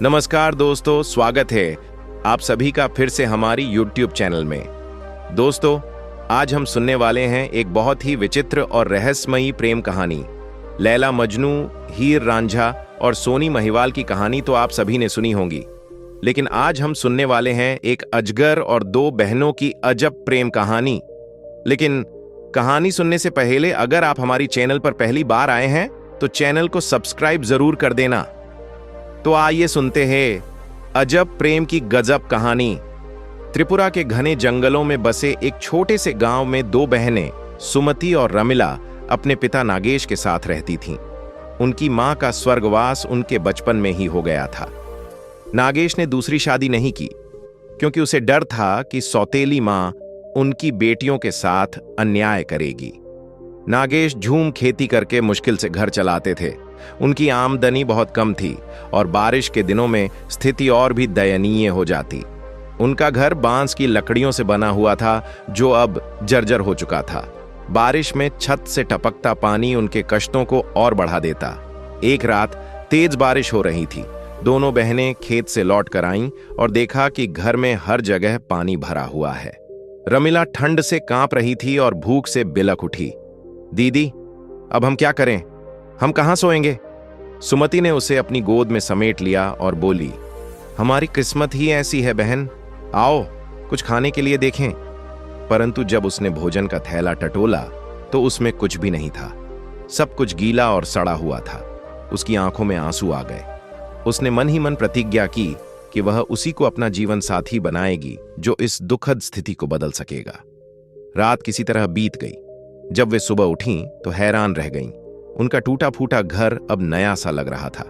नमस्कार दोस्तों, स्वागत है आप सभी का फिर से हमारी YouTube चैनल में। दोस्तों, आज हम सुनने वाले हैं एक बहुत ही विचित्र और रहस्यमयी प्रेम कहानी। लैला मजनू, हीर रांझा और सोनी महिवाल की कहानी तो आप सभी ने सुनी होंगी, लेकिन आज हम सुनने वाले हैं एक अजगर और दो बहनों की अजब प्रेम कहानी। लेकिन कहानी सुनने से पहले अगर आप हमारी चैनल पर पहली बार आए हैं तो चैनल को सब्सक्राइब जरूर कर देना। तो आइए सुनते हैं अजब प्रेम की गजब कहानी। त्रिपुरा के घने जंगलों में बसे एक छोटे से गांव में दो बहनें सुमति और रमिला अपने पिता नागेश के साथ रहती थीं। उनकी मां का स्वर्गवास उनके बचपन में ही हो गया था। नागेश ने दूसरी शादी नहीं की क्योंकि उसे डर था कि सौतेली मां उनकी बेटियों के साथ अन्याय करेगी। नागेश झूम खेती करके मुश्किल से घर चलाते थे। उनकी आमदनी बहुत कम थी और बारिश के दिनों में स्थिति और भी दयनीय हो जाती। उनका घर बांस की लकड़ियों से बना हुआ था जो अब जर्जर हो चुका था। बारिश में छत से टपकता पानी उनके कष्टों को और बढ़ा देता। एक रात तेज बारिश हो रही थी। दोनों बहनें खेत से लौट कर आईं और देखा कि घर में हर जगह पानी भरा हुआ है। रमिला ठंड से कांप रही थी और भूख से बिलख उठी। दीदी, अब हम क्या करें? हम कहां सोएंगे? सुमति ने उसे अपनी गोद में समेट लिया और बोली, हमारी किस्मत ही ऐसी है बहन, आओ कुछ खाने के लिए देखें। परंतु जब उसने भोजन का थैला टटोला तो उसमें कुछ भी नहीं था। सब कुछ गीला और सड़ा हुआ था। उसकी आंखों में आंसू आ गए। उसने मन ही मन प्रतिज्ञा की कि वह उसी को अपना जीवन साथी बनाएगी जो इस दुखद स्थिति को बदल सकेगा। रात किसी तरह बीत गई। जब वे सुबह उठीं तो हैरान रह गईं। उनका टूटा फूटा घर अब नया सा लग रहा था।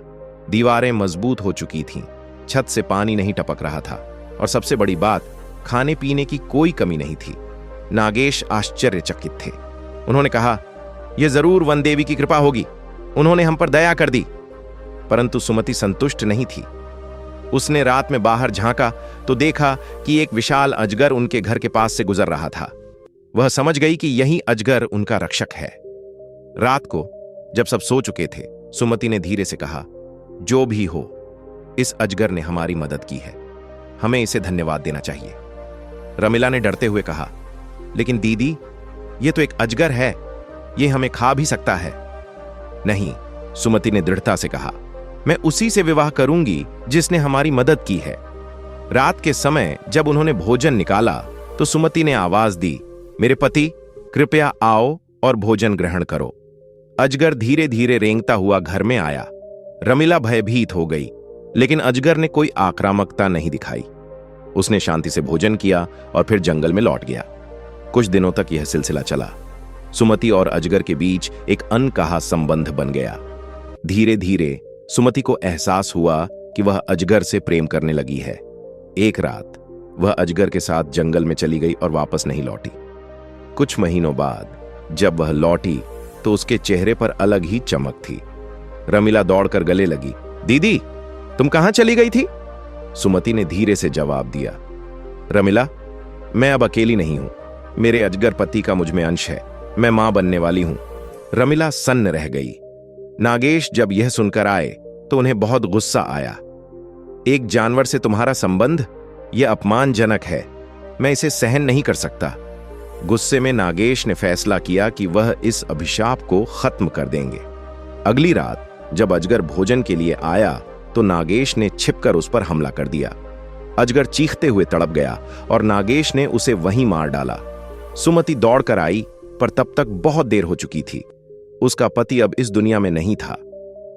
दीवारें मजबूत हो चुकी थीं, छत से पानी नहीं टपक रहा था और सबसे बड़ी बात, खाने पीने की कोई कमी नहीं थी। नागेश आश्चर्यचकित थे। उन्होंने कहा, यह जरूर वन देवी की कृपा होगी, उन्होंने हम पर दया कर दी। परंतु सुमति संतुष्ट नहीं थी। उसने रात में बाहर झांका तो देखा कि एक विशाल अजगर उनके घर के पास से गुजर रहा था। वह समझ गई कि यही अजगर उनका रक्षक है। रात को जब सब सो चुके थे, सुमति ने धीरे से कहा, जो भी हो, इस अजगर ने हमारी मदद की है, हमें इसे धन्यवाद देना चाहिए। रमिला ने डरते हुए कहा, लेकिन दीदी, यह तो एक अजगर है, यह हमें खा भी सकता है। नहीं, सुमति ने दृढ़ता से कहा, मैं उसी से विवाह करूंगी जिसने हमारी मदद की है। रात के समय जब उन्होंने भोजन निकाला तो सुमति ने आवाज दी, मेरे पति, कृपया आओ और भोजन ग्रहण करो। अजगर धीरे धीरे रेंगता हुआ घर में आया। रमिला भयभीत हो गई, लेकिन अजगर ने कोई आक्रामकता नहीं दिखाई। उसने शांति से भोजन किया और फिर जंगल में लौट गया। कुछ दिनों तक यह सिलसिला चला। सुमति और अजगर के बीच एक अनकहा संबंध बन गया। धीरे धीरे सुमति को एहसास हुआ कि वह अजगर से प्रेम करने लगी है। एक रात वह अजगर के साथ जंगल में चली गई और वापस नहीं लौटी। कुछ महीनों बाद जब वह लौटी तो उसके चेहरे पर अलग ही चमक थी। रमिला दौड़कर गले लगी, दीदी, तुम कहां चली गई थी? सुमति ने धीरे से जवाब दिया, रमिला, मैं अब अकेली नहीं हूं, मेरे अजगर पति का मुझ में अंश है, मैं मां बनने वाली हूं। रमिला सन्न रह गई। नागेश जब यह सुनकर आए तो उन्हें बहुत गुस्सा आया। एक जानवर से तुम्हारा संबंध, यह अपमानजनक है, मैं इसे सहन नहीं कर सकता। गुस्से में नागेश ने फैसला किया कि वह इस अभिशाप को खत्म कर देंगे। अगली रात जब अजगर भोजन के लिए आया तो नागेश ने छिपकर उस पर हमला कर दिया। अजगर चीखते हुए तड़प गया और नागेश ने उसे वहीं मार डाला। सुमति दौड़कर आई, पर तब तक बहुत देर हो चुकी थी। उसका पति अब इस दुनिया में नहीं था।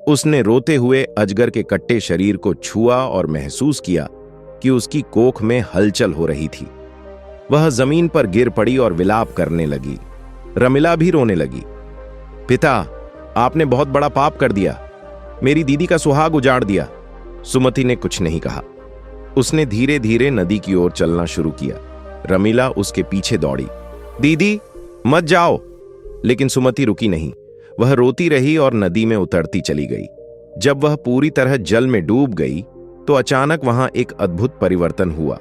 उसने रोते हुए अजगर के कट्टे शरीर को छुआ और महसूस किया कि उसकी कोख में हलचल हो रही थी। वह जमीन पर गिर पड़ी और विलाप करने लगी। रमिला भी रोने लगी, पिता, आपने बहुत बड़ा पाप कर दिया, मेरी दीदी का सुहाग उजाड़ दिया। सुमति ने कुछ नहीं कहा। उसने धीरे धीरे नदी की ओर चलना शुरू किया। रमिला उसके पीछे दौड़ी, दीदी मत जाओ। लेकिन सुमति रुकी नहीं। वह रोती रही और नदी में उतरती चली गई। जब वह पूरी तरह जल में डूब गई तो अचानक वहां एक अद्भुत परिवर्तन हुआ।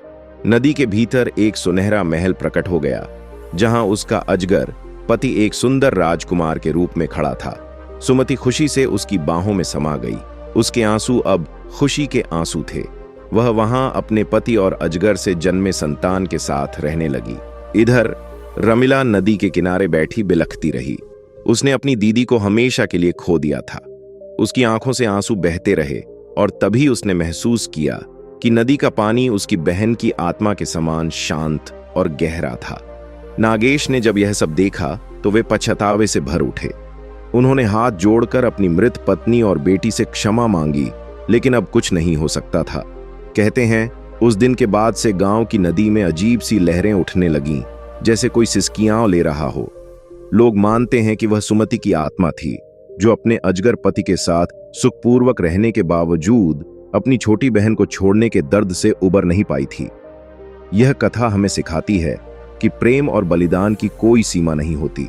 नदी के भीतर एक सुनहरा महल प्रकट हो गया, जहां उसका अजगर पति एक सुंदर राजकुमार के रूप में खड़ा था। सुमति खुशी से उसकी बाहों में समा गई। उसके आंसू अब खुशी के आंसू थे। वह वहां अपने पति और अजगर से जन्मे संतान के साथ रहने लगी। इधर रमिला नदी के किनारे बैठी बिलखती रही। उसने अपनी दीदी को हमेशा के लिए खो दिया था। उसकी आंखों से आंसू बहते रहे और तभी उसने महसूस किया कि नदी का पानी उसकी बहन की आत्मा के समान शांत और गहरा था। नागेश ने जब यह सब देखा तो वे पछतावे से भर उठे। उन्होंने हाथ जोड़कर अपनी मृत पत्नी और बेटी से क्षमा मांगी, लेकिन अब कुछ नहीं हो सकता था। कहते हैं उस दिन के बाद से गांव की नदी में अजीब सी लहरें उठने लगीं, जैसे कोई सिसकियां ले रहा हो। लोग मानते हैं कि वह सुमति की आत्मा थी, जो अपने अजगर पति के साथ सुखपूर्वक रहने के बावजूद अपनी छोटी बहन को छोड़ने के दर्द से उबर नहीं पाई थी। यह कथा हमें सिखाती है कि प्रेम और बलिदान की कोई सीमा नहीं होती।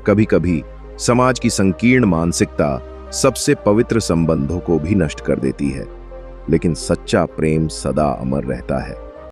कभी कभी समाज की संकीर्ण मानसिकता सबसे पवित्र संबंधों को भी नष्ट कर देती है, लेकिन सच्चा प्रेम सदा अमर रहता है।